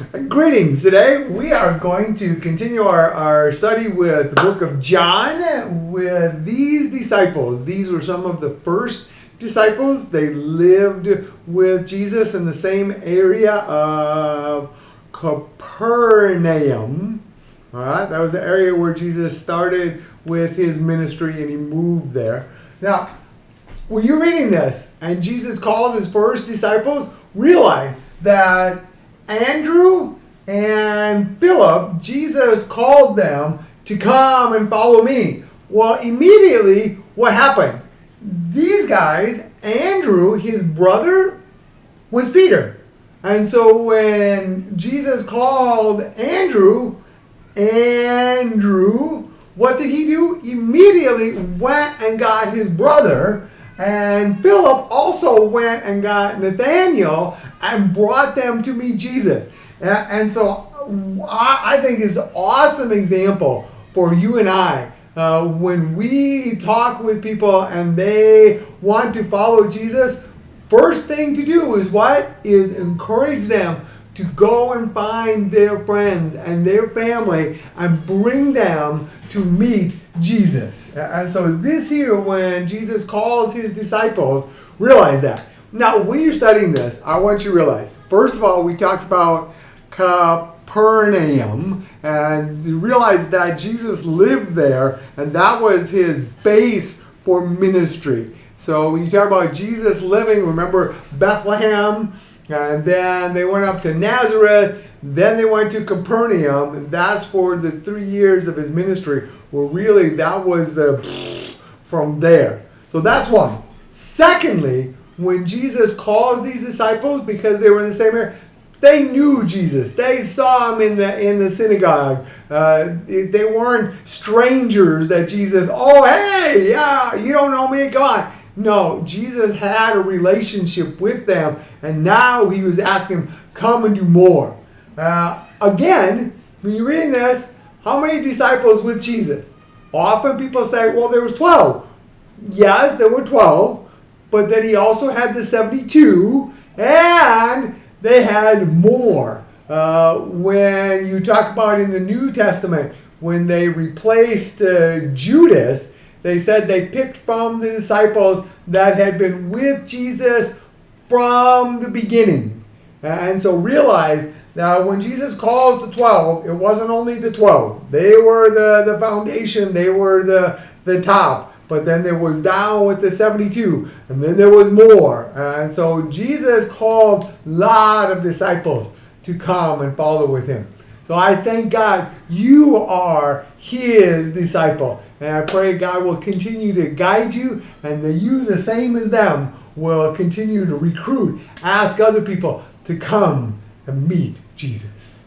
Greetings. Today we are going to continue our study with the book of John with these disciples. These were some of the first disciples. They lived with Jesus in the same area of Capernaum. All right, that was the area where Jesus started with his ministry and he moved there. Now, when you're reading this and Jesus calls his first disciples, realize that Andrew and Philip, Jesus called them to come and follow me. Well, immediately, what happened? These guys, Andrew, his brother, was Peter. And so when Jesus called Andrew, what did he do? Immediately went and got his brother. And Philip also went and got Nathanael and brought them to meet Jesus. And so I think it's an awesome example for you and I. When we talk with people and they want to follow Jesus, first thing to do is what? Is encourage them to go and find their friends and their family and bring them to meet Jesus. And so this here, when Jesus calls his disciples, realize that. Now, when you're studying this, I want you to realize, first of all, we talked about Capernaum, and you realize that Jesus lived there, and that was his base for ministry. So when you talk about Jesus living, remember Bethlehem, and then they went up to Nazareth, then they went to Capernaum, and that's for the 3 years of his ministry, where really that was from there. So that's one. Secondly, when Jesus calls these disciples, because they were in the same area, they knew Jesus. They saw him in the synagogue. They weren't strangers that Jesus, oh, hey, yeah, you don't know me, come on. No, Jesus had a relationship with them, and now he was asking them, come and do more. Again, when you're reading this, how many disciples with Jesus? Often people say, well, there was 12. Yes, there were 12, but then he also had the 72, and they had more. When you talk about in the New Testament, when they replaced Judas, they said they picked from the disciples that had been with Jesus from the beginning. And so realize that when Jesus calls the 12, it wasn't only the 12. They were the foundation. They were the top. But then there was down with the 72. And then there was more. And so Jesus called a lot of disciples to come and follow with him. So I thank God you are his disciple. And I pray God will continue to guide you and that you, the same as them, will continue to recruit, ask other people to come and meet Jesus.